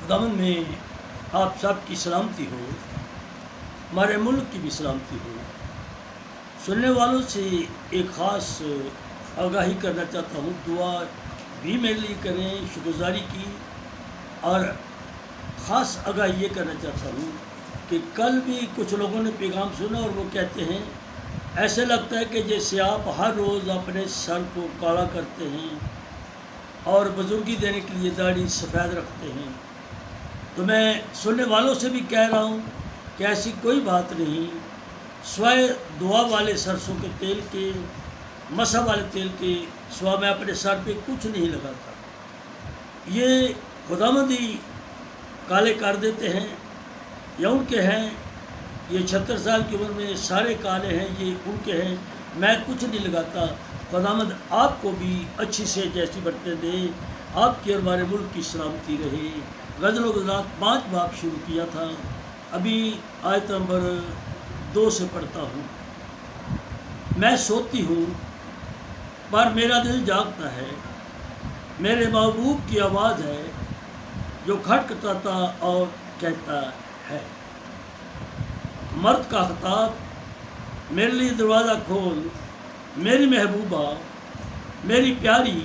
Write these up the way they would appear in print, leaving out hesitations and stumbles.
خداوند میں آپ سب کی سلامتی ہو، ہمارے ملک کی بھی سلامتی ہو۔ سننے والوں سے ایک خاص آگاہی کرنا چاہتا ہوں، دعا بھی میرے لیے کریں، شکرگزاری کی، اور خاص آگاہی یہ کرنا چاہتا ہوں کہ کل بھی کچھ لوگوں نے پیغام سنا اور وہ کہتے ہیں ایسے لگتا ہے کہ جیسے آپ ہر روز اپنے سر کو کالا کرتے ہیں اور بزرگی دینے کے لیے داڑھی سفید رکھتے ہیں۔ تو میں سننے والوں سے بھی کہہ رہا ہوں کہ ایسی کوئی بات نہیں، سوائے دعا والے سرسوں کے تیل کے، مسح والے تیل کے سوا میں اپنے سر پہ کچھ نہیں لگاتا۔ یہ خداوند ہی کالے کر دیتے ہیں یا ان کے ہیں، یہ 76 سال کی عمر میں سارے کالے ہیں، یہ ان کے ہیں، میں کچھ نہیں لگاتا۔ خداوند آپ کو بھی اچھی سے جیسی برکتیں دے، آپ کی اور ہمارے ملک کی سلامتی رہے۔ غزل و غزلات 5 باب شروع کیا تھا، ابھی آیت نمبر 2 سے پڑھتا ہوں۔ میں سوتی ہوں پر میرا دل جاگتا ہے، میرے محبوب کی آواز ہے جو کھٹکھٹاتا اور کہتا ہے، مرد کا خطاب، میرے لیے دروازہ کھول میری محبوبہ، میری پیاری،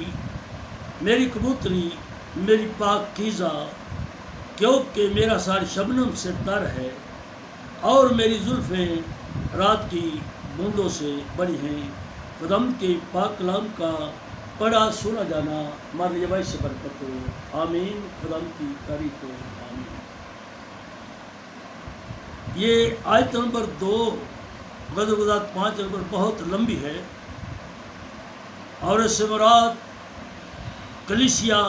میری کبوتری، میری پاکیزہ، کیونکہ میرا سار شبنم سے تر ہے اور میری زلفیں رات کی بوندوں سے بڑی ہیں۔ خداوند کے پاک کلام کا پڑھا سنا جانا ہمارے جوائے سے برکت ہو، آمین۔ خداوند کی تعریف ہو، آمین۔ یہ آیت نمبر 2 غزل و غزلات 5 نمبر بہت لمبی ہے، اور اس سے مراد کلیسیا،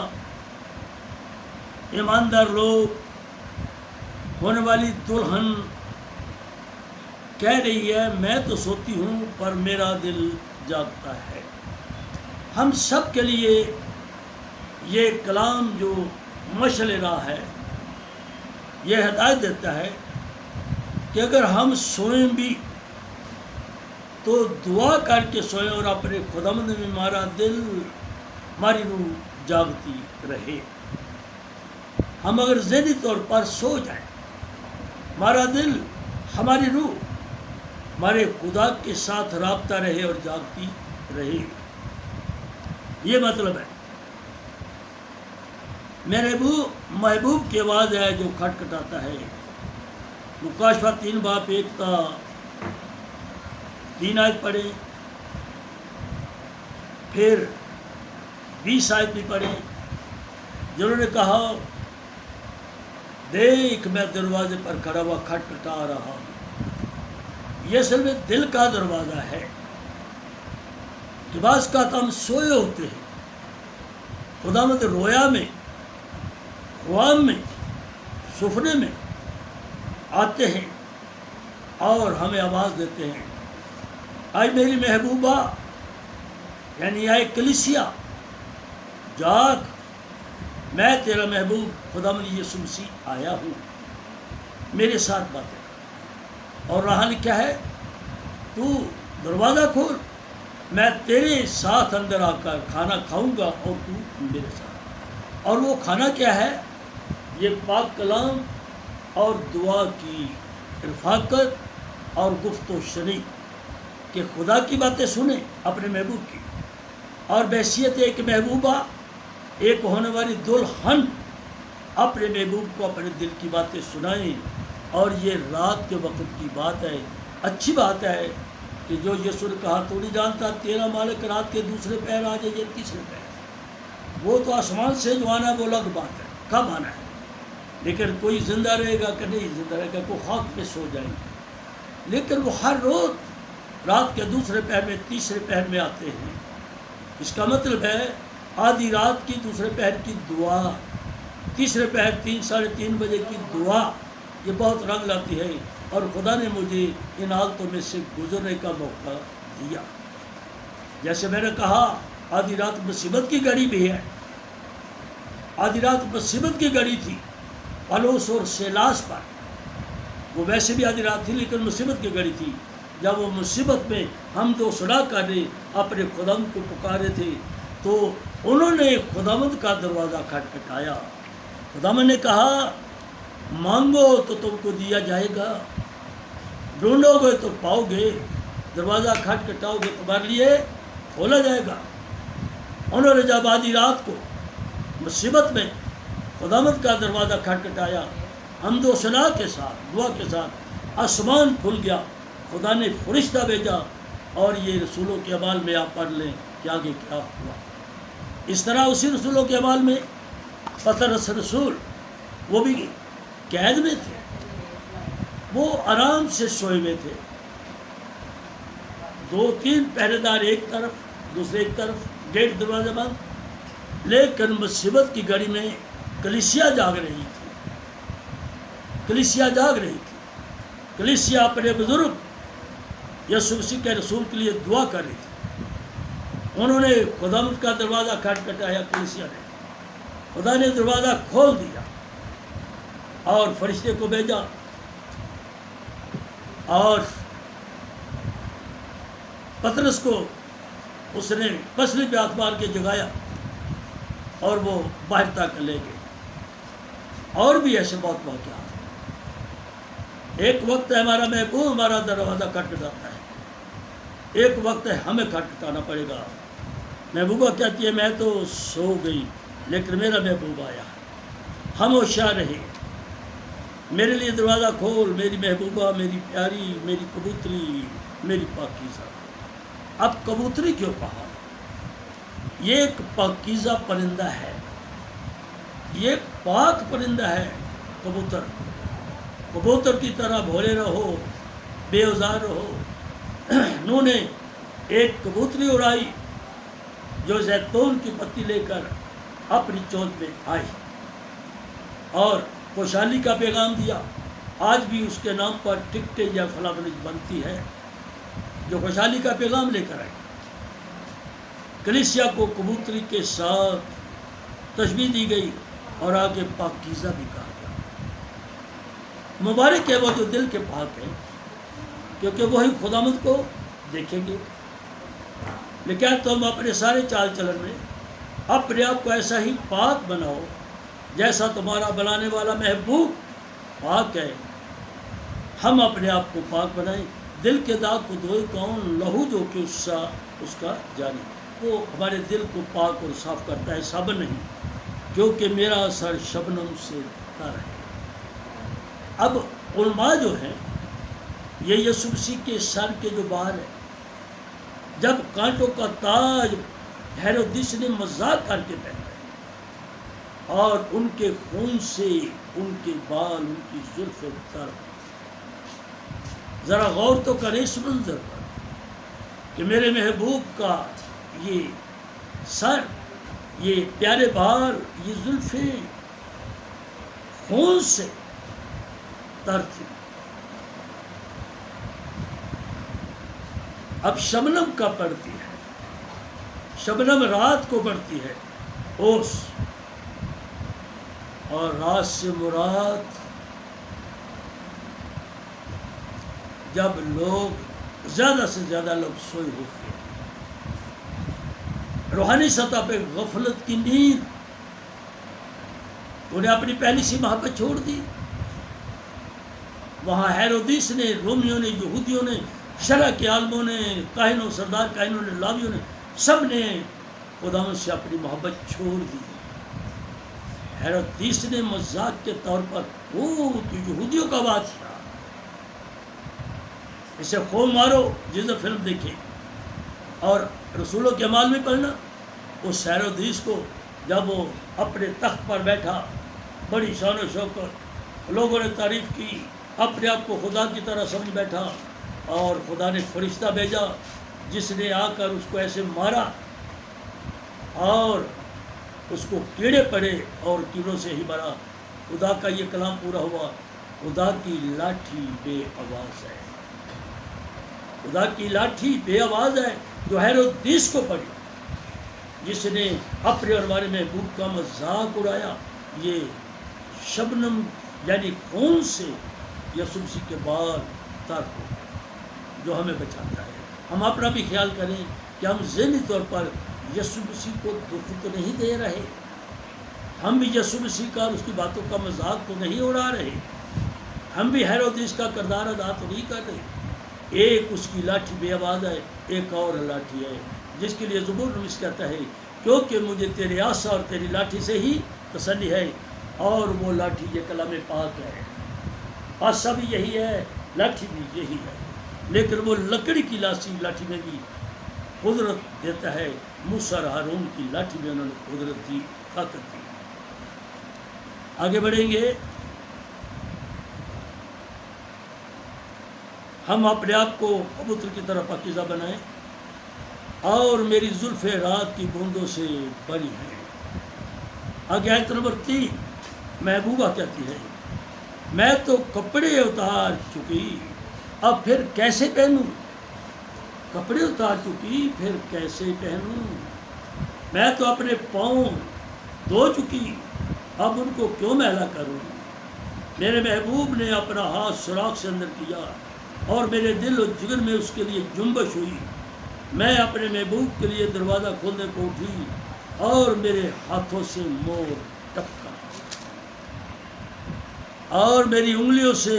ایماندار لوگ، ہونے والی دلہن کہہ رہی ہے میں تو سوتی ہوں پر میرا دل جاگتا ہے۔ ہم سب کے لیے یہ کلام جو مشعل راہ ہے، یہ ہدایت دیتا ہے کہ اگر ہم سوئیں بھی تو دعا کر کے سوئیں اور اپنے خداوند میں ہمارا دل، ہماری روح جاگتی رہے۔ ہم اگر ذہنی طور پر سو جائیں، ہمارا دل، ہماری روح ہمارے خدا کے ساتھ رابطہ رہے اور جاگتی رہے، یہ مطلب ہے۔ میرے محبوب کی آواز ہے جو کھٹکھٹاتا ہے۔ مکاشفہ 3 باب 1 تا 3 آیت پڑھیں، پھر 20 آیت بھی پڑھیں، جنہوں نے کہا دیکھ میں دروازے پر کھڑا ہوا کھٹکھٹا رہا ہوں۔ یہ اصل میں دل کا دروازہ ہے کہ بعض کا ہم سوئے ہوتے ہیں، خداوند رویا میں، خواب میں، سفنے میں آتے ہیں اور ہمیں آواز دیتے ہیں، آئے میری محبوبہ، یعنی آئے کلیسیا، جاگ، میں تیرا محبوب خداوند یسوع مسیح آیا ہوں، میرے ساتھ باتیں کر۔ اور رہا لکھا ہے تو دروازہ کھول، میں تیرے ساتھ اندر آ کر کھانا کھاؤں گا اور تو میرے ساتھ۔ اور وہ کھانا کیا ہے؟ یہ پاک کلام اور دعا کی رفاقت اور گفت و شنید، کہ خدا کی باتیں سنیں اپنے محبوب کی، اور بحیثیت ایک محبوبہ، ایک ہونے والی دلہن اپنے محبوب کو اپنے دل کی باتیں سنائیں۔ اور یہ رات کے وقت کی بات ہے، اچھی بات ہے کہ جو یسوع نے کہا تو نہیں جانتا تیرا مالک رات کے دوسرے پہر آ جائے، تیسرے پہر، وہ تو آسمان سے جو آنا ہے وہ الگ بات ہے، کب آنا ہے، لیکن کوئی زندہ رہے گا کہ نہیں زندہ رہے گا، کوئی خاک پہ سو جائیں گے، لیکن وہ ہر روز رات کے دوسرے پہر میں، تیسرے پہر میں آتے ہیں۔ اس کا مطلب ہے آدھی رات کی، دوسرے پہر کی دعا، تیسرے پہر 3 ساڑھے 3 بجے کی دعا، یہ بہت رنگ لاتی ہے، اور خدا نے مجھے ان حالتوں میں سے گزرنے کا موقع دیا۔ جیسے میں نے کہا آدھی رات مصیبت کی گھڑی بھی ہے، آدھی رات مصیبت کی گھڑی تھی پالوس اور سیلاس پر، وہ ویسے بھی آدھی رات تھی لیکن مصیبت کی گھڑی تھی، جب وہ مصیبت میں حمد و ثنا کرنے اپنے خداوند کو پکارے تھے تو انہوں نے خداوند کا دروازہ کھٹکھٹایا، خداوند نے کہا مانگو تو تم کو دیا جائے گا، ڈھونڈو گے تو پاؤ گے، دروازہ کھٹکھٹاؤ گے تمہارے لیے کھولا جائے گا۔ انہوں نے جب آدھی رات کو مصیبت میں خداوند کا دروازہ کھٹکھٹایا، حمد و ثنا کے ساتھ، دعا کے ساتھ، آسمان کھل گیا، خدا نے فرشتہ بھیجا، اور یہ رسولوں کے اعمال میں آپ پڑھ لیں کہ آگے کیا ہوا۔ اس طرح اسی رسولوں کے اعمال میں پطرس رسول، وہ بھی قید میں تھے، وہ آرام سے سوئے ہوئے تھے، 2-3 پہرے دار ایک طرف، دوسرے ایک طرف، گیٹ دروازہ بند، لیکن مصیبت کی گھڑی میں کلیسیا جاگ رہی تھی، کلیسیا جاگ رہی تھی، کلیسیا اپنے بزرگ یسوع مسیح کے رسول کے لیے دعا کر رہی تھی۔ انہوں نے خداوند کا دروازہ کھٹکھٹایا، کلیسیا نے، خدا نے دروازہ کھول دیا اور فرشتے کو بھیجا، اور پطرس کو اس نے پسلی پہ ہاتھ مار کے جگایا اور وہ باہر تک لے گئے۔ اور بھی ایسے بہت واقعات ہیں۔ ایک وقت ہے ہمارا محبوب ہمارا دروازہ کھٹکھٹاتا ہے، ایک وقت ہے ہمیں کھٹکھٹانا پڑے گا۔ محبوبہ کہتی ہے میں تو سو گئی لیکن میرا محبوب آیا، خاموش رہے، میرے لیے دروازہ کھول، میری محبوبہ، میری پیاری، میری کبوتری، میری پاکیزہ۔ اب کبوتری کیوں کہا؟ یہ ایک پاکیزہ پرندہ ہے، یہ ایک پاک پرندہ ہے۔ کبوتر، کبوتر کی طرح بھولے رہو، بے اوزار رہو۔ انہوں نے ایک کبوتری اڑائی جو زیتون کی پتی لے کر اپنی چونچ میں آئی اور خوشحالی کا پیغام دیا۔ آج بھی اس کے نام پر ٹکٹیں یا فلاں بنتی ہے جو خوشحالی کا پیغام لے کر آئی۔ کلیسیا کو کبوتری کے ساتھ تشبیہ دی گئی اور آگے پاکیزہ بھی کہا گیا۔ مبارک ہے وہ جو دل کے پاک ہیں، کیونکہ وہی خداوند کو دیکھیں گے۔ لیکن تم اپنے سارے چال چلن میں اپنے آپ کو ایسا ہی پاک بناؤ جیسا تمہارا بنانے والا محبوب پاک ہے۔ ہم اپنے آپ کو پاک بنائیں۔ دل کے داغ کو دھوئے کون؟ لہو جو کہ اس کا جاری، وہ ہمارے دل کو پاک اور صاف کرتا ہے، صابن نہیں، کیونکہ میرا سر شبنم سے تر ہے۔ اب علماء جو ہیں، یہ یسوع مسیح کے سر کے جو بال ہیں، جب کانٹوں کا تاج ہیرودیس نے مذاق کر کے پہنا اور ان کے خون سے ان کے بال، ان کی زلفیں تر، ذرا غور تو کریں اس منظر پر کہ میرے محبوب کا یہ سر، یہ پیارے بال، یہ زلفیں خون سے تر تھی۔ اب شبنم کب پڑتی ہے؟ شبنم رات کو پڑتی ہے، اوس، اور رات سے مراد جب لوگ زیادہ سے زیادہ لوگ سوئے ہوتے ہیں، روحانی سطح پہ غفلت کی نیند، انہیں اپنی پہلی سی محبت چھوڑ دی۔ وہاں ہیرودیس نے، رومیوں نے، یہودیوں نے، شرع کے عالموں نے، کاہنوں، سردار کاہنوں نے، لاویوں نے، سب نے خداوند سے اپنی محبت چھوڑ دی۔ ہیرودیس نے مذاق کے طور پر، وہ تو یہودیوں کا بادشاہ، اسے خون مارو، جیسے فلم دیکھیں۔ اور رسولوں کے اعمال میں پڑھنا، اس ہیرودیس کو جب وہ اپنے تخت پر بیٹھا، بڑی شان و شوکت، لوگوں نے تعریف کی، اپنے آپ کو خدا کی طرح سمجھ بیٹھا، اور خدا نے فرشتہ بھیجا جس نے آ کر اس کو ایسے مارا اور اس کو کیڑے پڑے اور کیڑوں سے ہی مرا۔ خدا کا یہ کلام پورا ہوا، خدا کی لاٹھی بے آواز ہے، خدا کی لاٹھی بے آواز ہے، جو ہیرودیس کو پڑی، جس نے اپنے اور ہمارے محبوب کا مذاق اڑایا۔ یہ شبنم یعنی خون سے یسوع مسیح کے بال تر ہو، جو ہمیں بچاتا ہے۔ ہم اپنا بھی خیال کریں کہ ہم ذہنی طور پر یسوع مسیح کو دکھ تو نہیں دے رہے، ہم بھی یسوع مسیح کا اور اس کی باتوں کا مذاق تو نہیں اڑا رہے، ہم بھی ہیرودیس کا کردار ادا تو نہیں کر رہے۔ ایک اس کی لاٹھی بے آواز ہے، ایک اور لاٹھی ہے، جس کے لیے زبور نویس کہتا ہے کیونکہ مجھے تیرے عصا اور تیری لاٹھی سے ہی تسلی ہے، اور وہ لاٹھی یہ کلام پاک ہے۔ عصا بھی یہی ہے، لاٹھی بھی یہی ہے، لیکن وہ لکڑی کی لاٹھی میں بھی قدرت دیتا ہے۔ موسیٰ اور ہارون کی لاٹھی میں انہوں نے قدرت دی، طاقت دی۔ آگے بڑھیں گے، ہم اپنے آپ کو کبوتر کی طرح پاکیزہ بنائیں، اور میری زلفیں رات کی بوندوں سے بری ہیں۔ آگے آیت نمبر 3 محبوبہ کہتی ہے میں تو کپڑے اتار چکی، اب پھر کیسے پہنوں؟ کپڑے اتار چکی، پھر کیسے پہنوں؟ میں تو اپنے پاؤں دھو چکی، اب ان کو کیوں میلا کروں؟ میرے محبوب نے اپنا ہاتھ سوراخ سے اندر کیا، اور میرے دل و جگر میں اس کے لیے جنبش ہوئی۔ میں اپنے محبوب کے لیے دروازہ کھولنے کو اٹھی، اور میرے ہاتھوں سے مور ٹپکا، اور میری انگلیوں سے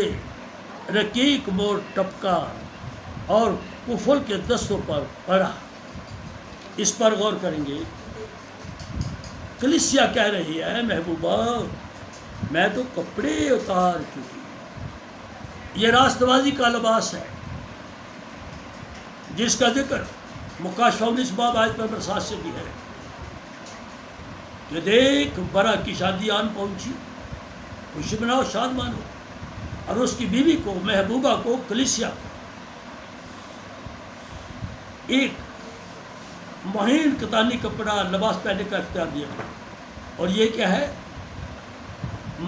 رقیق مور ٹپکا، اور کفل کے دستوں پر پڑا۔ اس پر غور کریں گے، کلیسیا کہہ رہی ہے محبوبہ میں تو کپڑے اتار چکی۔ یہ راست بازی کا لباس ہے جس کا ذکر مکاشفہ 19 باب آیت نمبر 7 سے بھی ہے کہ دیکھ برا کی شادی آن پہنچی، خوشی مناؤ، شاد مانو۔ اور اس کی بیوی کو، محبوبہ کو، کلیسیا ایک مہین کتانی کپڑا لباس پہننے کا اختیار دیا گیا، اور یہ کیا ہے؟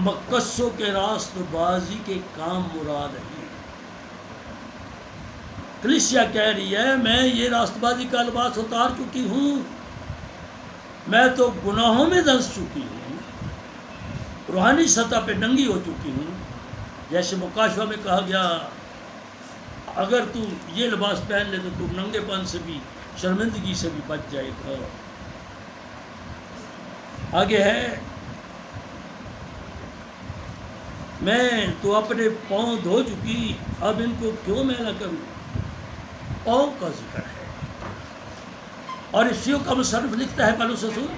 مقصوں کے راست بازی کے کام مراد ہے۔ کلیسیا کہہ رہی ہے میں یہ راست بازی کا لباس اتار چکی ہوں، میں تو گناہوں میں دھنس چکی ہوں، روحانی سطح پہ ننگی ہو چکی ہوں۔ جیسے مکاشفہ میں کہا گیا اگر تو یہ لباس پہن لے تو تم ننگے پن سے بھی، شرمندگی سے بھی بچ جائے گا۔ آگے ہے میں تو اپنے پاؤں دھو چکی، اب ان کو کیوں میلا کروں؟ پاؤں کا ذکر ہے، اور اسیوں کا مصنف لکھتا ہے پولس رسول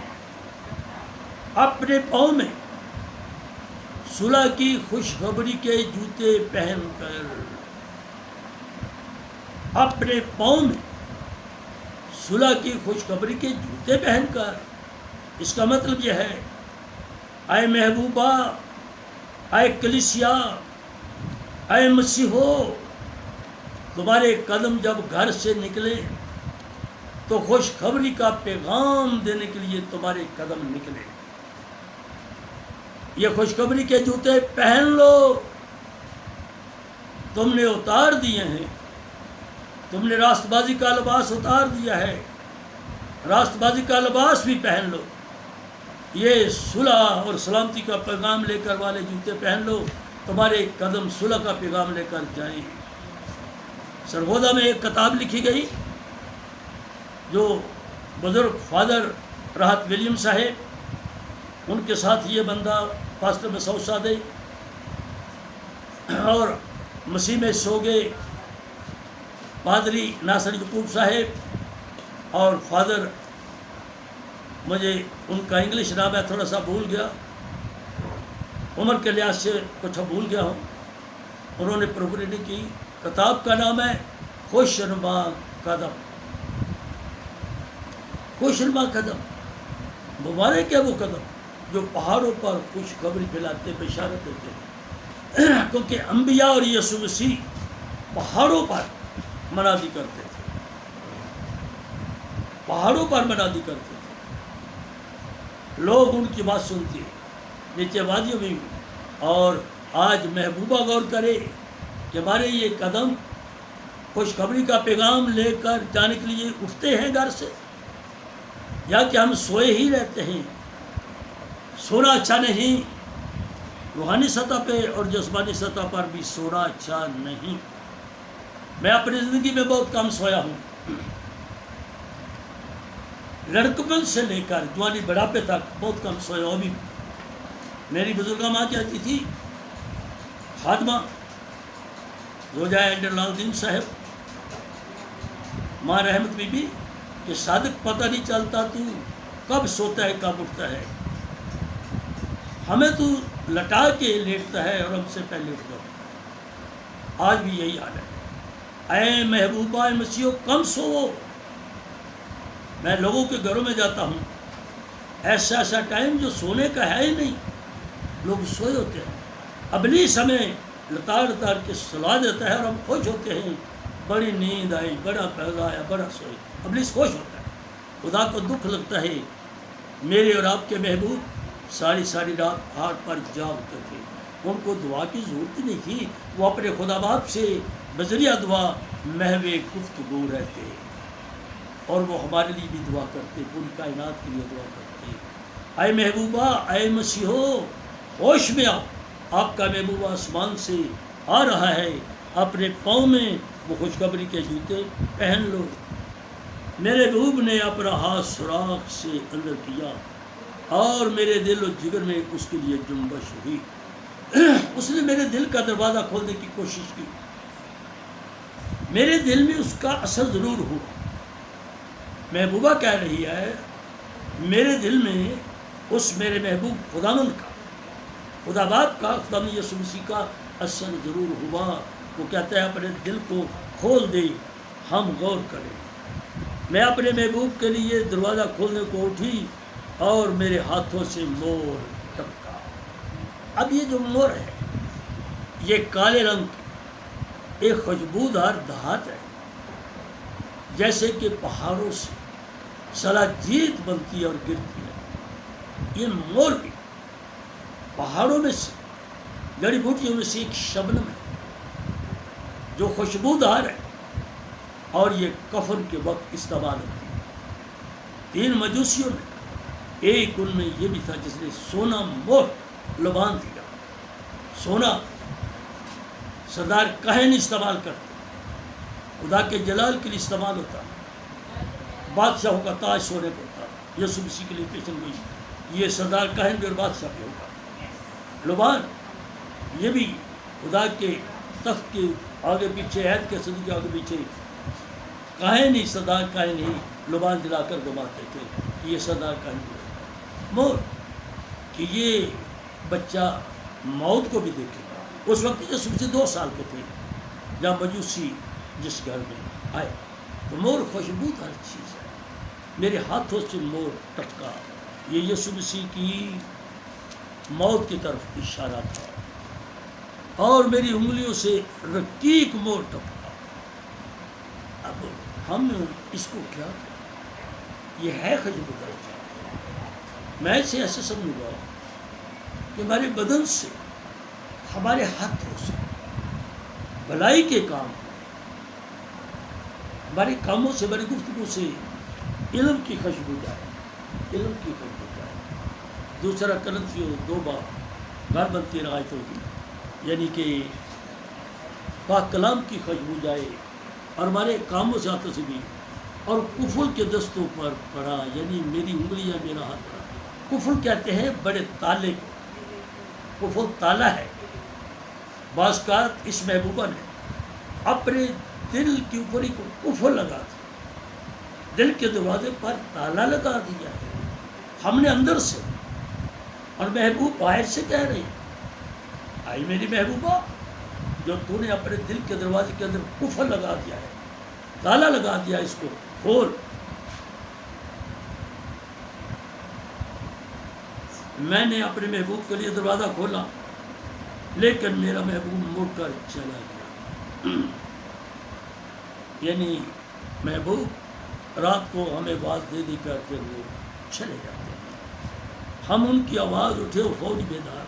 اپنے پاؤں میں صلح کی خوشخبری کے جوتے پہن کر، اپنے پاؤں میں صلح کی خوشخبری کے جوتے پہن کر۔ اس کا مطلب یہ ہے اے محبوبہ، اے کلیسیا، اے مسیحو، تمہارے قدم جب گھر سے نکلے تو خوشخبری کا پیغام دینے کے لیے تمہارے قدم نکلے۔ یہ خوشخبری کے جوتے پہن لو، تم نے اتار دیے ہیں، تم نے راست بازی کا لباس اتار دیا ہے، راست بازی کا لباس بھی پہن لو۔ یہ صلح اور سلامتی کا پیغام لے کر والے جوتے پہن لو، تمہارے قدم صلح کا پیغام لے کر جائیں۔ سرگودا میں ایک کتاب لکھی گئی جو بزرگ فادر راحت ولیم صاحب، ان کے ساتھ یہ بندہ پاسٹر مسعود صادق اور مسیح میں سو گئے پادری ناصر یعقوب صاحب، اور فادر مجھے ان کا انگلش نام ہے تھوڑا سا بھول گیا، عمر کے لحاظ سے کچھ بھول گیا ہوں۔ انہوں نے پروپریٹی کی، کتاب کا نام ہے خوشنما قدم۔ خوشنما قدم، مبارک ہے وہ قدم جو پہاڑوں پر خوشخبری پھیلاتے، بشارت دیتے ہیں، کیونکہ انبیاء اور یسوع مسیح پہاڑوں پر منادی کرتے تھے، پہاڑوں پر منادی کرتے تھے، لوگ ان کی بات سنتے، نیچے وادیوں میں بھی۔ اور آج محبوبہ غور کرے کہ ہمارے یہ قدم خوشخبری کا پیغام لے کر جانے کے لیے اٹھتے ہیں گھر سے، یا کہ ہم سوئے ہی رہتے ہیں۔ سونا اچھا نہیں، روحانی سطح پہ اور جسمانی سطح پر بھی سونا اچھا نہیں۔ میں اپنی زندگی میں بہت کم سویا ہوں، لڑکپن سے لے کر جوانی بڑھاپے تک بہت کم سویا ہوں، ابھی میری بزرگہ ماں کہتی تھی، خادمہ زوجہ ایڈر لال دین صاحب، ماں رحمت بی بی، کہ صادق پتہ نہیں چلتا تو کب سوتا ہے کب اٹھتا ہے، ہمیں تو لٹا کے لیٹتا ہے اور ہم سے پہلے اٹھ جاتا ہے۔ آج بھی یہی حال ہے۔ اے محبوبہ مسیحو کم سو، میں لوگوں کے گھروں میں جاتا ہوں، ایسا ٹائم جو سونے کا ہے ہی نہیں، لوگ سوئے ہوتے ہیں، ابلیس ہمیں لتاڑ کے سلا دیتا ہے اور ہم خوش ہوتے ہیں، بڑی نیند آئی، بڑا پیدا آیا، بڑا سوئے، ابلیس خوش ہوتا ہے۔ خدا کو دکھ لگتا ہے، میرے اور آپ کے محبوب ساری رات ہاتھ پر جاگتے تھے، ان کو دعا کی ضرورت نہیں تھی، وہ اپنے خدا باپ سے بذریعہ دعا محو گفتگو رہتے، اور وہ ہمارے لیے بھی دعا کرتے، پوری کائنات کے لیے دعا کرتے۔ اے محبوبہ، اے مسیحو ہوش میں آؤ، آپ کا محبوبہ آسمان سے آ رہا ہے، اپنے پاؤں میں وہ خوشخبری کے جوتے پہن لو۔ میرے محبوب نے اپنا ہاتھ سوراخ سے اندر کیا اور میرے دل و جگر میں اس کے لیے جنبش ہوئی۔ اس نے میرے دل کا دروازہ کھولنے کی کوشش کی، میرے دل میں اس کا اثر ضرور ہوا۔ محبوبہ کہہ رہی ہے، میرے دل میں اس میرے محبوب خداوند کا، خدا باپ کا، خداوند یسوع مسیح کا اثر ضرور ہوا۔ وہ کہتا ہے اپنے دل کو کھول دے، ہم غور کریں۔ میں اپنے محبوب کے لیے دروازہ کھولنے کو اٹھی اور میرے ہاتھوں سے مور ٹپکا۔ اب یہ جو مور ہے، یہ کالے رنگ کی ایک خوشبودار دھات ہے، جیسے کہ پہاڑوں سے سلاجید بنتی ہے اور گرتی ہے۔ یہ مور بھی پہاڑوں میں سے، جڑی بوٹیوں میں سے ایک شبنم ہے جو خوشبودار ہے، اور یہ کفن کے وقت استعمال ہوتی ہے۔ 3 مجوسیوں نے، ایک ان میں یہ بھی تھا جس نے سونا مور لبان دیا۔ سونا سردار کہن استعمال کرتے، خدا کے جلال کے لیے استعمال ہوتا، بادشاہوں کا تاج سونے کا ہوتا، یسوع مسیح کے لیے پیشن گوئی، یہ سردار کہن بھی اور بادشاہ بھی ہوگا۔ لبان یہ بھی خدا کے تخت کے آگے پیچھے، عہد کے صدی کے آگے پیچھے کاہن ہی، سردار کاہن ہی لبان جلا کر گھماتے تھے کہ یہ سردار کاہن بھی ہے۔ مور کہ یہ بچہ موت کو بھی دیکھے گا۔ اس وقت یسوع مسیح 2 سال کے تھے جب مجوسی جس گھر میں آئے، تو مور خوشبو ہر چیز ہے۔ میرے ہاتھوں سے مور ٹپکا، یہ یسوع مسیح کی موت کی طرف اشارہ تھا، اور میری انگلیوں سے رقیق مور ٹپکا۔ اب ہم اس کو کیا کریں؟ یہ ہے خوشبودار چیز۔ میں اسے ایسے سمجھوں گا کہ ہمارے بدن سے، ہمارے ہاتھوں سے بھلائی کے کام، ہمارے کاموں سے، ہماری گفتگو سے علم کی خوشبو جائے، علم کی خوشبو جائے۔ 2 کرنتھیوں 2 باب گھر بنتی روایت ہوگی، یعنی کہ پاک کلام کی خوشبو جائے، اور ہمارے کاموں سے، ہاتھوں سے بھی، اور کفل کے دستوں پر پڑا، یعنی میری انگلی یا میرا ہاتھ پڑا۔ کفل کہتے ہیں بڑے تالے کو، کفل تالا ہے۔ بعض اوقات اس محبوبہ نے اپنے دل کے اوپر ایک کفل لگا دیا، دل کے دروازے پر تالا لگا دیا ہے ہم نے اندر سے، اور محبوب باہر سے کہہ رہی ہے، آئی میری محبوبہ، جو تو نے اپنے دل کے دروازے کے اندر کفل لگا دیا ہے، تالا لگا دیا، اس کو کھول۔ میں نے اپنے محبوب کے لیے دروازہ کھولا، لیکن میرا محبوب مڑ کر چلا گیا۔ یعنی محبوب رات کو ہمیں آواز دے دی کر پھر وہ چلے جاتے ہیں، ہم ان کی آواز اٹھے اور فوری بیدار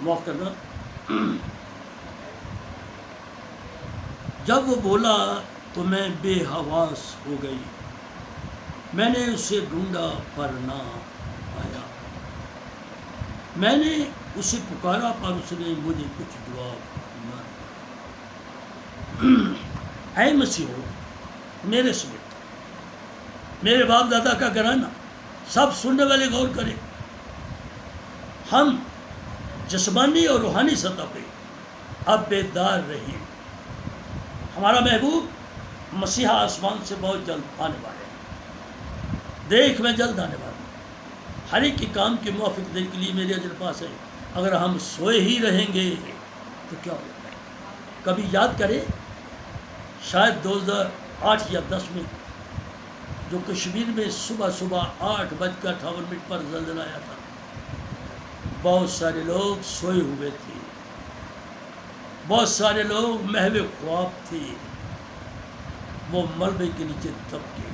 معاف کرنا۔ جب وہ بولا تو میں بے حواس ہو گئی، میں نے اسے ڈھونڈا پر نہ پایا، میں نے اسے پکارا پر اس نے مجھے کچھ جواب نہ دیا۔ اے مسیح، میرے سمیت میرے باپ دادا کا گھرانہ، سب سننے والے غور کریں، ہم جسمانی اور روحانی سطح پہ اب بیدار رہیے. ہمارا محبوب مسیحا آسمان سے بہت جلد آنے والے ہیں. دیکھ میں جلد آنے والا ہوں. ہر ایک کے کام کے موافق دینے کے لیے میرے اجر پاس ہے. اگر ہم سوئے ہی رہیں گے تو کیا ہوگا؟ کبھی یاد کریں، شاید 2008 یا 10 میں جو کشمیر میں صبح 8:58 پر زلزلہ آیا تھا، بہت سارے لوگ سوئے ہوئے تھے، بہت سارے لوگ محو خواب تھے. وہ ملبے کے نیچے دب گئے.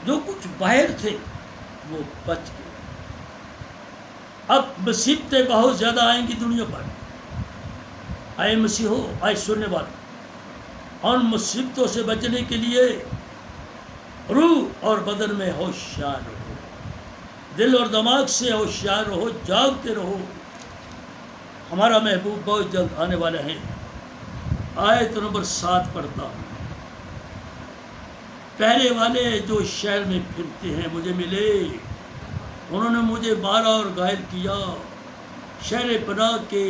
جو کچھ باہر تھے وہ بچ گئے. اب مصیبتیں بہت زیادہ آئیں گی دنیا پر. آئے مسیحو، آئے سننے والے، ان مصیبتوں سے بچنے کے لیے روح اور بدن میں ہوشیار رہو، دل اور دماغ سے ہوشیار رہو، جاگتے رہو. ہمارا محبوب بہت جلد آنے والا ہے. آیت نمبر 7 پڑھتا ہوں. پہلے والے جو شہر میں پھرتے ہیں مجھے ملے، انہوں نے مجھے مارا اور گھائل کیا. شہر پناہ کے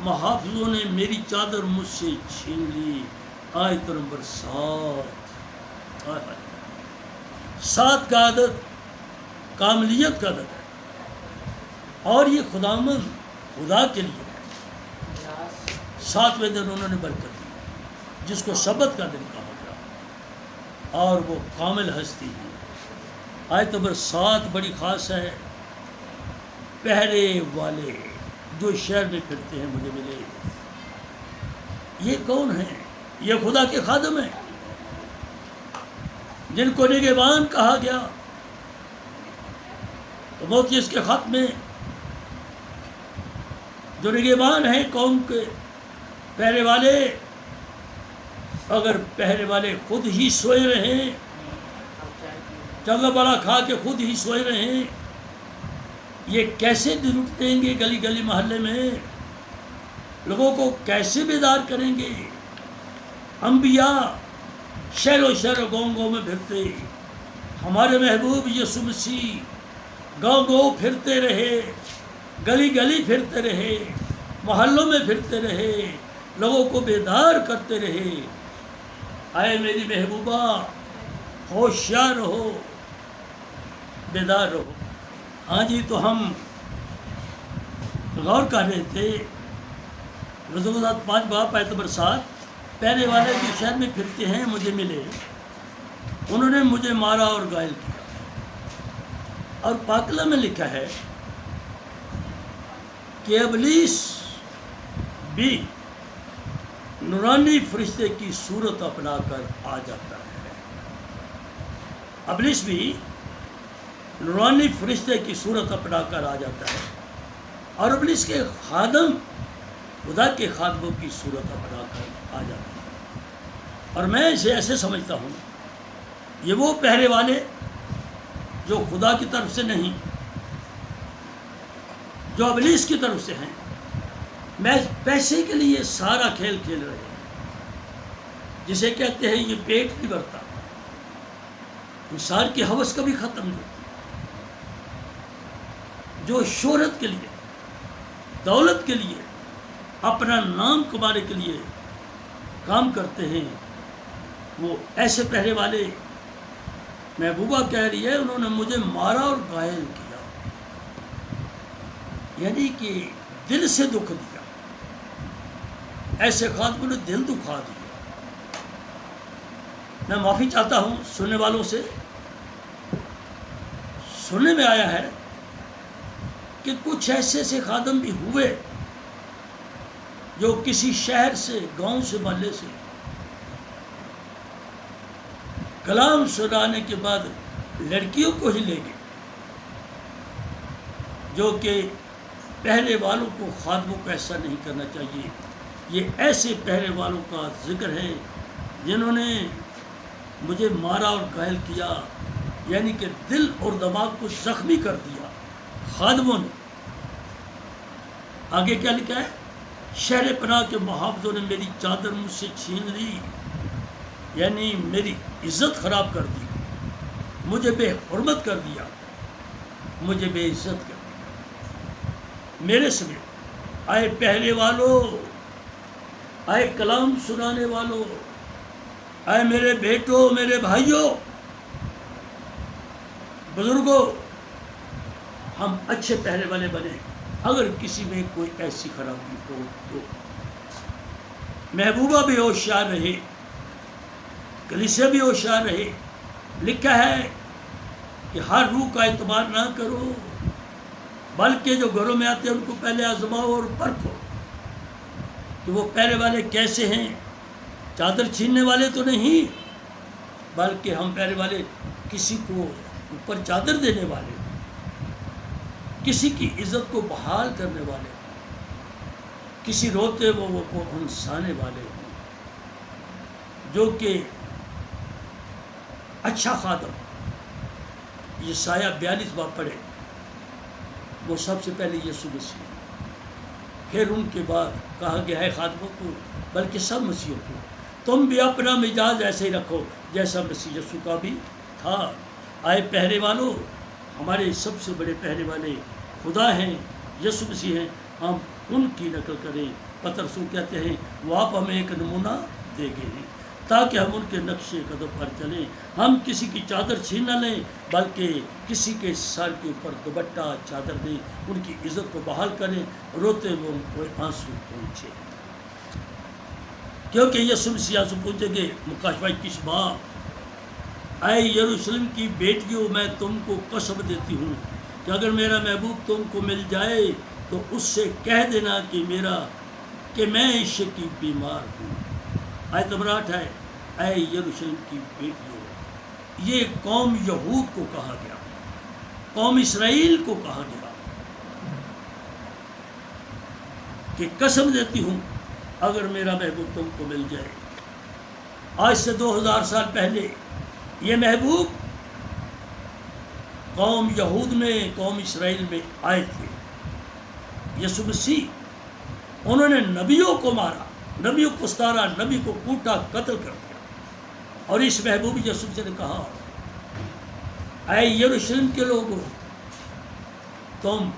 محافظوں نے میری چادر مجھ سے چھین لی. آیت نمبر 7. 7 کا عدد کاملیت کا عدد ہے، اور یہ خدا کے لیے ہے. 7ویں دن انہوں نے برکت دی، جس کو سبت کا دن کہا گیا، اور وہ کامل ہستی ہے. آیت نمبر 7 بڑی خاص ہے. پہرے والے جو شہر میں پھرتے ہیں مجھے ملے. یہ کون ہیں؟ یہ خدا کے خادم ہیں جن کو نگہبان کہا گیا. تو موتی اس کے خط میں جو نگہبان ہیں قوم کے پہرے والے، اگر پہرے والے خود ہی سوئے رہیں، چنگا بڑا کھا کے خود ہی سوئے رہیں، یہ کیسے دن اٹھیں گے؟ گلی گلی محلے میں لوگوں کو کیسے بیدار کریں گے؟ انبیاء شہر و گاؤں گاؤں میں پھرتے، ہمارے محبوب یسوع مسیح گاؤں گاؤں پھرتے رہے، گلی گلی پھرتے رہے، محلوں میں پھرتے رہے، لوگوں کو بیدار کرتے رہے. آئے میری محبوبہ، ہوشیار رہو، بیدار رہو. ہاں جی، تو ہم غور کر رہے تھے رسول 5 باب آیت نمبر 7. پہلے والے جو شہر میں پھرتے ہیں مجھے ملے، انہوں نے مجھے مارا اور گھائل کیا. اور پاکلہ میں لکھا ہے کہ ابلیس بھی نورانی فرشتے کی صورت اپنا کر آ جاتا ہے. ابلیس بھی نورانی فرشتے کی صورت اپنا کر آ جاتا ہے، اور ابلیس کے خادم خدا کے خادموں کی صورت اپنا کر آ جاتا ہے. اور میں اسے ایسے سمجھتا ہوں، یہ وہ پہرے والے جو خدا کی طرف سے نہیں، جو ابلیس کی طرف سے ہیں، میں پیسے کے لیے سارا کھیل کھیل رہے ہیں، جسے کہتے ہیں یہ پیٹ نہیں بھرتا. انسان کی ہوس کبھی ختم نہیں ہوتی. جو شہرت کے لیے، دولت کے لیے، اپنا نام کمانے کے لیے کام کرتے ہیں، وہ ایسے پہرے والے. محبوبہ کہہ رہی ہے انہوں نے مجھے مارا اور گھائل کیا، یعنی کہ دل سے دکھ دیا. ایسے خادموں نے دل دکھا دیا. میں معافی چاہتا ہوں سننے والوں سے. سننے میں آیا ہے کہ کچھ ایسے خادم بھی ہوئے جو کسی شہر سے، گاؤں سے، محلے سے کلام سنانے کے بعد لڑکیوں کو ہی لے گئے، جو کہ پہرے والوں کو، خادموں کو ایسا نہیں کرنا چاہیے. یہ ایسے پہرے والوں کا ذکر ہے جنہوں نے مجھے مارا اور گھائل کیا، یعنی کہ دل اور دماغ کو زخمی کر دیا خادموں نے. آگے کیا لکھا ہے؟ شہر پناہ کے محافظوں نے میری چادر مجھ سے چھین لی، یعنی میری عزت خراب کر دی، مجھے بے حرمت کر دیا، مجھے بے عزت کر دیا. میرے سمیت آئے پہرے والوں، آئے کلام سنانے والوں، آئے میرے بیٹوں، میرے بھائیوں، بزرگوں، ہم اچھے پہرے والے بنے۔ اگر کسی میں کوئی ایسی خرابی ہو تو محبوبہ بھی ہوشیار رہے، کلیسیا بھی ہوشیار رہے۔ لکھا ہے کہ ہر روح کا اعتبار نہ کرو، بلکہ جو گھروں میں آتے ہیں ان کو پہلے آزماؤ اور پرکھو کہ وہ پہرے والے کیسے ہیں۔ چادر چھیننے والے تو نہیں، بلکہ ہم پہرے والے کسی کو اوپر چادر دینے والے، کسی کی عزت کو بحال کرنے والے، کسی روتے وہ کو ہنسانے والے، جو کہ اچھا خادم۔ یسایہ 42 باب پڑھے، وہ سب سے پہلے یسوع مسیح، پھر ان کے بعد کہا گیا ہے خادموں کو، بلکہ سب مسیحوں کو، تم بھی اپنا مزاج ایسے ہی رکھو جیسا مسیح یسوع کا بھی تھا۔ آئے پہرے والوں، ہمارے سب سے بڑے پہرے والے خدا ہیں، یسوع مسیح ہیں، ہم ان کی نقل کریں۔ پترس کہتے ہیں وہ آپ ہمیں ایک نمونہ دے گئے ہیں تاکہ ہم ان کے نقش قدم پر چلیں۔ ہم کسی کی چادر چھین نہ لیں، بلکہ کسی کے سر کے اوپر دوپٹہ چادر دیں، ان کی عزت کو بحال کریں، روتے وہ ان کو آنسو پہنچے، کیونکہ یسوع مسیح آنسو پہنچیں گے۔ مکاشفہ 21 باب، اے یروشلم کی بیٹیوں، میں تم کو قسم دیتی ہوں کہ اگر میرا محبوب تم کو مل جائے تو اس سے کہہ دینا کہ میں عشق کی بیمار ہوں۔ آیت نمبر 8 ہے، اے یروشلم کی بیٹیوں۔ یہ قوم یہود کو کہا گیا، قوم اسرائیل کو کہا گیا کہ قسم دیتی ہوں اگر میرا محبوب تم کو مل جائے۔ آج سے 2000 سال پہلے یہ محبوب قوم یہود میں، قوم اسرائیل میں آئے تھے۔ یسوع مسیح، انہوں نے نبیوں کو مارا، نبیوں کو ستارا، نبی کو کوٹا، قتل کر دیا، اور اس محبوب یسوع مسیح نے کہا، اے یروشلم کے لوگوں، تم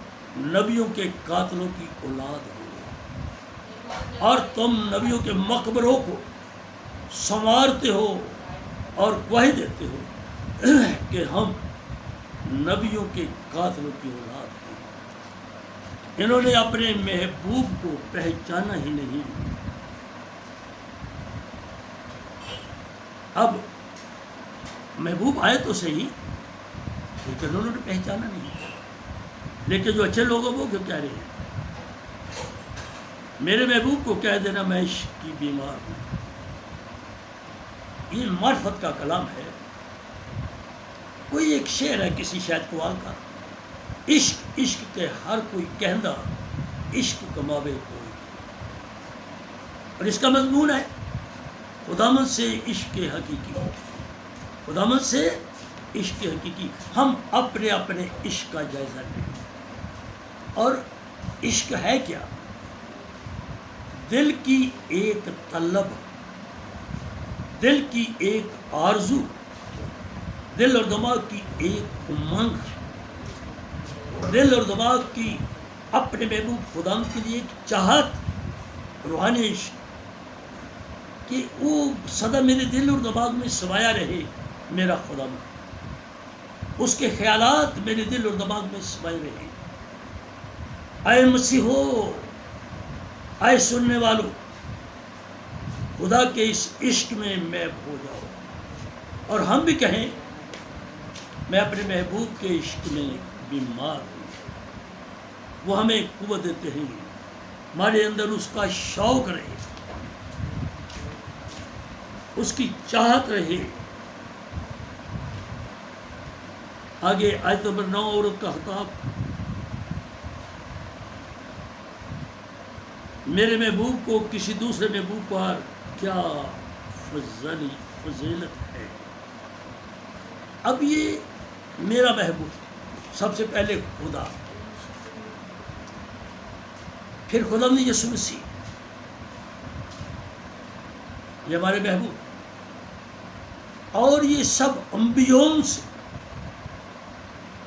نبیوں کے قاتلوں کی اولاد ہو، اور تم نبیوں کے مقبروں کو سنوارتے ہو اور گواہی دیتے ہو کہ ہم نبیوں کے قاتلوں کی اولاد ہیں۔ انہوں نے اپنے محبوب کو پہچانا ہی نہیں۔ اب محبوب آئے تو صحیح، لیکن انہوں نے پہچانا نہیں۔ لیکن جو اچھے لوگ ہیں وہ کیوں کہہ رہے ہیں؟ میرے محبوب کو کہہ دینا میں عشق کی بیمار ہوں۔ یہ معرفت کا کلام ہے۔ کوئی ایک شعر ہے کسی شاعر قوال کا، عشق عشق تے ہر کوئی کہندا، عشق کماوے کوئی، اور اس کا مضمون ہے خداوند سے عشق حقیقی، خداوند سے عشق حقیقی۔ ہم اپنے اپنے عشق کا جائزہ لیں۔ اور عشق ہے کیا؟ دل کی ایک طلب، دل کی ایک آرزو، دل اور دماغ کی ایک امنگ، دل اور دماغ کی اپنے محبوب خداوند کے لیے ایک چاہت، روحانی عشق، کہ وہ سدا میرے دل اور دماغ میں سمایا رہے۔ میرا خداوند، اس کے خیالات میرے دل اور دماغ میں سمائے رہے۔ اے مسیحو، اے سننے والوں، خدا کے اس عشق میں محو ہو جاؤ، اور ہم بھی کہیں میں اپنے محبوب کے عشق میں بیمار ہوں۔ وہ ہمیں قوت دیتے ہیں، ہمارے اندر اس کا شوق رہے، اس کی چاہت رہے۔ آگے آیت نمبر 9، عورت کا خطاب، میرے محبوب کو کسی دوسرے محبوب پر کیا فضیلت ہے۔ اب یہ میرا محبوب، سب سے پہلے خدا، پھر خدا نے یسوع مسیح، یہ ہمارے محبوب، اور یہ سب انبیاء سے،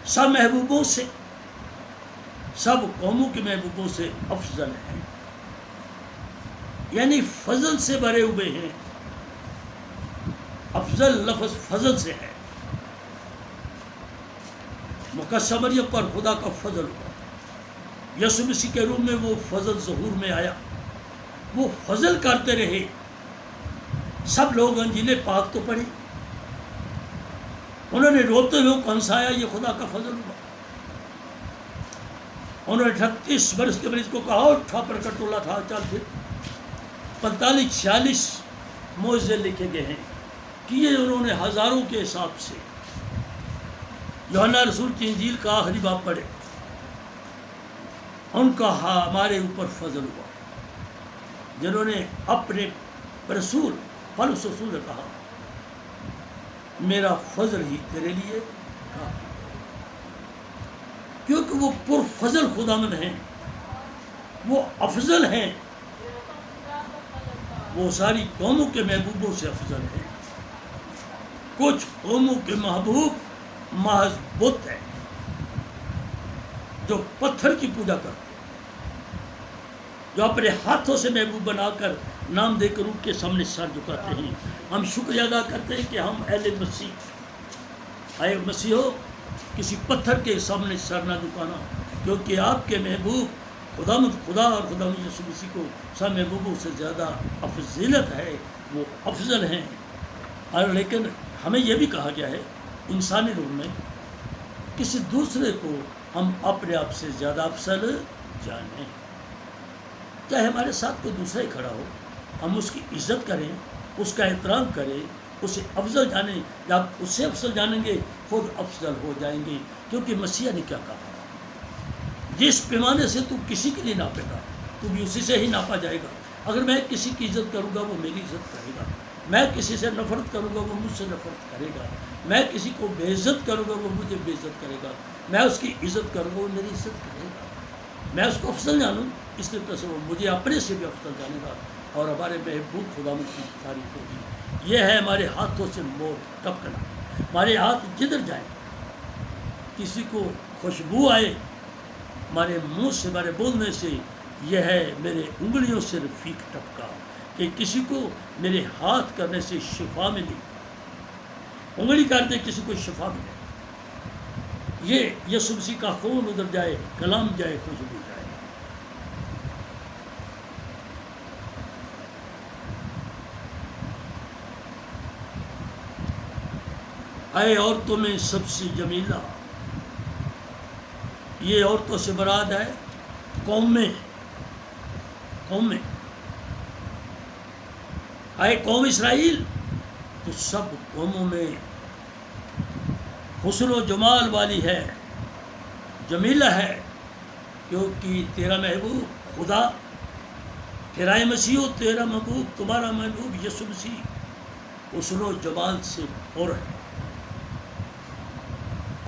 سب محبوبوں سے، سب قوموں کے محبوبوں سے افضل ہیں، یعنی فضل سے بھرے ہوئے ہیں. افضل لفظ فضل سے ہے. مقدسہ مریم پر خدا کا فضل ہوا، یسوع مسیح کے روح میں وہ فضل ظہور میں آیا، وہ فضل کرتے رہے. سب لوگ انجیل پاک تو پڑھی، انہوں نے روتے ہوئے کنسایا، یہ خدا کا فضل ہوا. انہوں نے 38 برس کے مریض کو کہا اٹھا، پرکٹ اللہ تھا، چل پھر. 45-46 معجزے لکھے گئے ہیں، کیے انہوں نے ہزاروں کے حساب سے. یوحنا رسول کی انجیل کا آخری باب پڑھے، ان کا ہمارے اوپر فضل ہوا. جنہوں نے اپنے رسول پولس رسول نے کہا میرا فضل ہی تیرے لیے کافی ہے، کیونکہ وہ پرفضل خداوند ہیں، وہ افضل ہیں، وہ ساری قوموں کے محبوبوں سے افضل ہیں. کچھ قوموں کے محبوب محض بت ہے جو پتھر کی پوجا کرتے ہیں، جو اپنے ہاتھوں سے محبوب بنا کر نام دے کر ان کے سامنے سر جھکاتے ہیں. ہم شکریہ ادا کرتے ہیں کہ ہم اہل مسیح، اے مسیحو، کسی پتھر کے سامنے سر نہ جھکانا، کیونکہ آپ کے محبوب خدا اور خدا یسوع مسیح کو سب محبوبوں سے زیادہ افضیلت ہے، وہ افضل ہیں. اور لیکن ہمیں یہ بھی کہا گیا ہے انسانی روح میں کسی دوسرے کو ہم اپنے آپ سے زیادہ افضل جانیں. چاہے ہمارے ساتھ کوئی دوسرا ہی کھڑا ہو، ہم اس کی عزت کریں، اس کا احترام کریں، اسے افضل جانیں. جب اس سے افضل جانیں گے خود افضل ہو جائیں گے. کیونکہ مسیح نے کیا کہا، جس پیمانے سے تو کسی کے لیے ناپے گا تو بھی اسی سے ہی ناپا جائے گا. اگر میں کسی کی عزت کروں گا وہ میری عزت کرے گا، میں کسی سے نفرت کروں گا وہ مجھ سے نفرت کرے گا، میں کسی کو بے عزت کروں گا وہ مجھے بے عزت کرے گا، میں اس کی عزت کروں گا وہ میری عزت کرے گا. میں اس کو افضل جانوں اس طریقے سے وہ مجھے اپنے سے بھی افضل جانے گا، اور ہمارے محبوب خدا کی تعریف ہوگی. یہ ہے ہمارے ہاتھوں سے مور ٹپکنا. ہمارے ہاتھ جدھر جائیں، کسی کو خوشبو آئے ہمارے منہ سے، ہمارے بولنے سے، یہ ہے میرے انگلیوں سے رفیق ٹپکا، کہ کسی کو میرے ہاتھ کرنے سے شفا ملی، انگلی کرتے کسی کو شفا ملے. یہ یسوع مسیح کا خون ادھر جائے، کلام جائے، خوشبو جائے. اے عورتوں میں سب سے جمیلہ، یہ عورتوں سے مراد ہے قومیں. اے قوم اسرائیل، تو سب قوموں میں حسن و جمال والی ہے، جمیلہ ہے، کیونکہ تیرا محبوب خدا، تیرا مسیح، تیرا محبوب، تمہارا محبوب یسوع مسیح حسن و جمال سے پر ہے.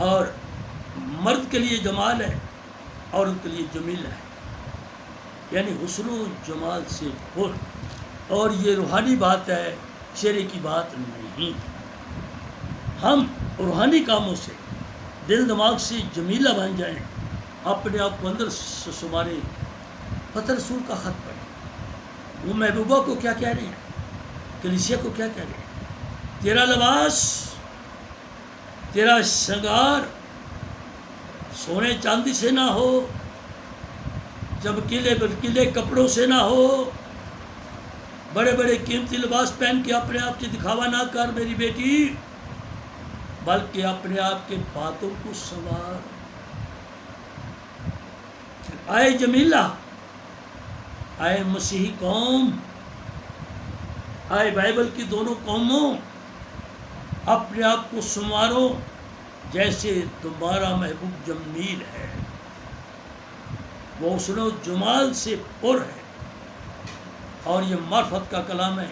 اور مرد کے لیے جمال ہے، عورت کے لیے جمیل ہے، یعنی حسن و جمال سے پر. اور یہ روحانی بات ہے، چہرے کی بات نہیں. ہم روحانی کاموں سے دل دماغ سے جمیلہ بن جائیں، اپنے آپ کو اندر سے سنواریں. پتر رسول کا خط پڑھیں، وہ محبوبہ کو کیا کہہ رہے ہیں، کلیسیا کو کیا کہہ رہے ہیں. تیرا لباس، تیرا شنگار سونے چاندی سے نہ ہو، چمکیلے کپڑوں سے نہ ہو، بڑے بڑے قیمتی لباس پہن کے اپنے آپ سے دکھاوا نہ کر میری بیٹی، بلکہ اپنے آپ کے باتوں کو سنوار. اے جمیلہ، اے مسیحی قوم، اے بائبل کی دونوں قوموں، اپنے آپ کو سنوارو جیسے تمہارا محبوب جمیل ہے، وہ حسن و جمال سے پر ہے. اور یہ معرفت کا کلام ہے،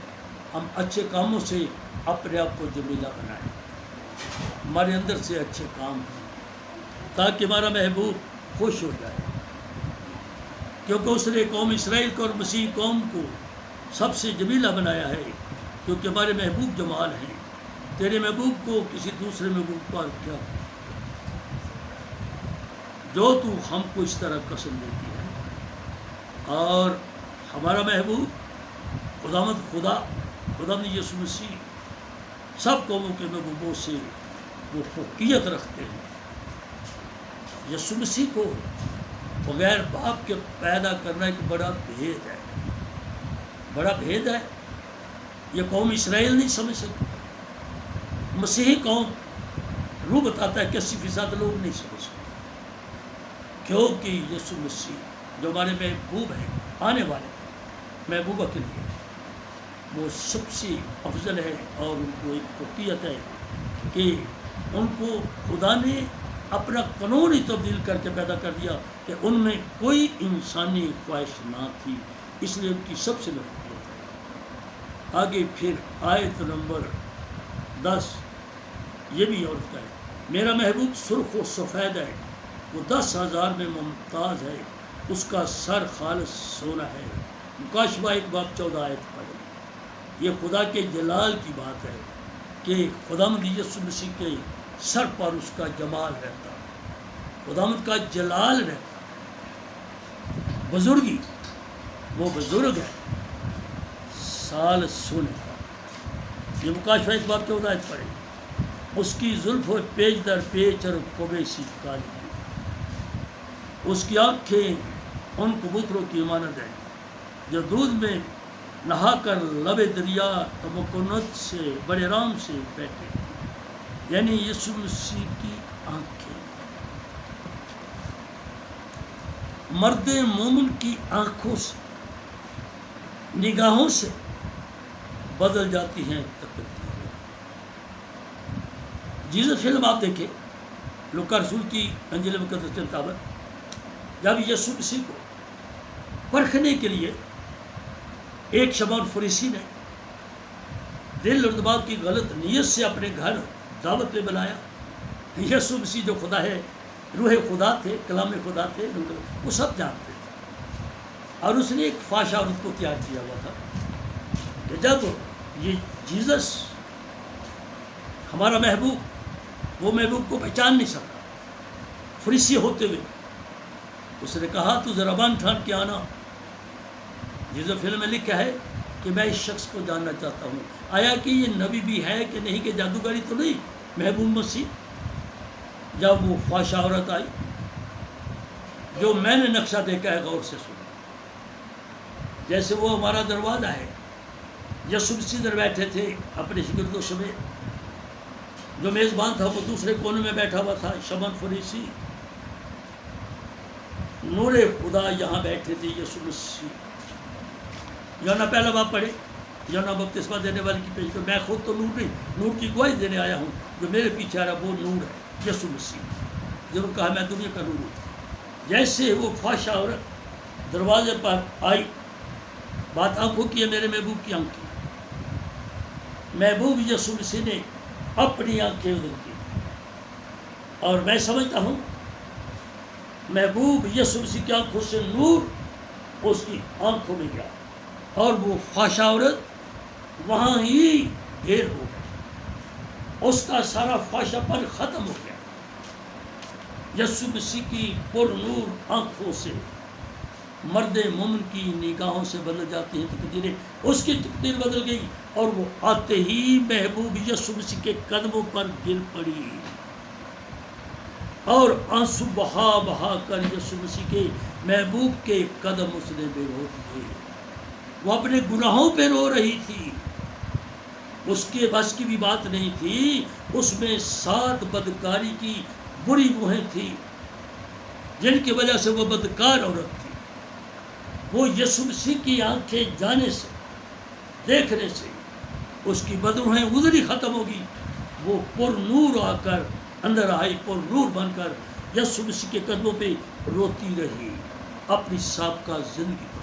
ہم اچھے کاموں سے اپنے آپ کو جمیلہ بنائیں، ہمارے اندر سے اچھے کام ہیں، تاکہ ہمارا محبوب خوش ہو جائے. کیونکہ اس نے قوم اسرائیل کو اور مسیح قوم کو سب سے جمیلہ بنایا ہے، کیونکہ ہمارے محبوب جمال ہیں. تیرے محبوب کو کسی دوسرے محبوب پر کیا جو تو ہم کو اس طرح قسم دیتی ہے. اور ہمارا محبوب خدا نے یسوع مسیح سب قوموں کے محبوبوں سے وہ فوقیت رکھتے ہیں. یسوع مسیح کو بغیر باپ کے پیدا کرنا ایک بڑا بھید ہے. یہ قوم اسرائیل نہیں سمجھ سکتی. مسیحی قوم روح بتاتا ہے کہ 80% لوگ نہیں سمجھ سکتے، کیونکہ یسوع مسیح جو ہمارے محبوب ہیں، آنے والے محبوبہ کے لیے وہ سب سے افضل ہے. اور ان کو ایک فوقیت ہے کہ ان کو خدا نے اپنا قانون ہی تبدیل کر کے پیدا کر دیا کہ ان میں کوئی انسانی خواہش نہ تھی، اس لیے ان کی سب سے فوقیت ہے. آگے پھر آیت نمبر 10 یہ بھی عورت کا ہے. میرا محبوب سرخ و سفید ہے، وہ 10,000 میں ممتاز ہے، اس کا سر خالص سونا ہے. مکاشفہ 1:14 آیت پڑھیں. یہ خدا کے جلال کی بات ہے کہ خداوند یسوع مسیح کے سر پر اس کا جمال رہتا، خداوند کا جلال رہتا. بزرگی، وہ بزرگ ہے، سال سونے کا. یہ مکاشفہ 1:14 آیت پڑھیں. اس کی زلف و پیچ در پیچ اور کوبے سی کالی، اس کی آنکھیں ان کبوتروں کی امانت ہیں جو دودھ میں نہا کر لب دریا تمکنت سے بڑے آرام سے بیٹھے. یعنی یسوع مسیح کی آنکھیں مرد مومن کی آنکھوں سے، نگاہوں سے بدل جاتی ہیں. جیزس فلم آپ دیکھیں، لوکا رسول کی انجیل مقدس کے مطابق جب یسوع مسیح کو پرکھنے کے لیے ایک شمعون فریسی نے دل اور دماغ کی غلط نیت سے اپنے گھر دعوت پہ بلایا. یسوع مسیح جو خدا ہے، روح خدا تھے، کلام خدا تھے، وہ سب جانتے تھے. اور اس نے ایک فحش عورت کو تیار کیا ہوا تھا کہ جب یہ جیزس ہمارا محبوب، وہ محبوب کو پہچان نہیں سکا فریسی ہوتے ہوئے، اس نے کہا تو ذرا بان ٹھان کے آنا. جیزس فلم میں لکھا ہے کہ میں اس شخص کو جاننا چاہتا ہوں، آیا کہ یہ نبی بھی ہے کہ نہیں، کہ جادوگری تو نہیں. محبوب مسیح جب وہ فحش عورت آئی، جو میں نے نقشہ دیکھا ہے غور سے سنا، جیسے وہ ہمارا دروازہ ہے. یسوع مسیح در بیٹھے تھے اپنے شاگردوں سمیت، جو میزبان تھا وہ دوسرے کونے میں بیٹھا ہوا تھا. شمعون فریسی، نور خدا یہاں بیٹھے تھے. یسوع مسیح یوحنا پہلا باب پڑھے. یوحنا بپتسمہ دینے والے کی پیش میں خود تو نور نہیں، نور کی گواہی دینے آیا ہوں. جو میرے پیچھے آ رہا وہ نور ہے، یسوع مسیح. ضرور کہا میں دنیا کا نور ہوں. جیسے وہ فحش عورت دروازے پر آئی، بات آنکھوں کی ہے، میرے محبوب کی آنکھیں. محبوب یسوع مسیح نے اپنی آنکھیں ادھر کی، اور میں سمجھتا ہوں محبوب یسوع مسیح کی آنکھوں سے نور اس کی آنکھوں میں گیا، اور وہ فحش عورت وہاں ہی ڈھیر ہو گئی. اس کا سارا فحشہ پن ختم ہو گیا. یسوع مسیح کی پر نور آنکھوں سے مرد مومن کی نگاہوں سے بدل جاتی ہیں تقدیریں. اس کی تقدیر بدل گئی، اور وہ آتے ہی محبوب یسوع مسیح کے قدموں پر گر پڑی، اور آنسو بہا بہا کر یسوع مسیح کے محبوب کے قدم اس نے بے رو دیے. وہ اپنے گناہوں پہ رو رہی تھی، اس کے بس کی بھی بات نہیں تھی. اس میں 7 بدکاری کی بری روحیں تھیں جن کی وجہ سے وہ بدکار عورت تھی. وہ یسوع مسیح کی آنکھیں جانے سے، دیکھنے سے اس کی بدروحیں ادھر ہی ختم ہوگی. وہ پر نور آ کر اندر آئی، پر نور بن کر یسوع مسیح کے قدموں پہ روتی رہی اپنی سابقہ زندگی.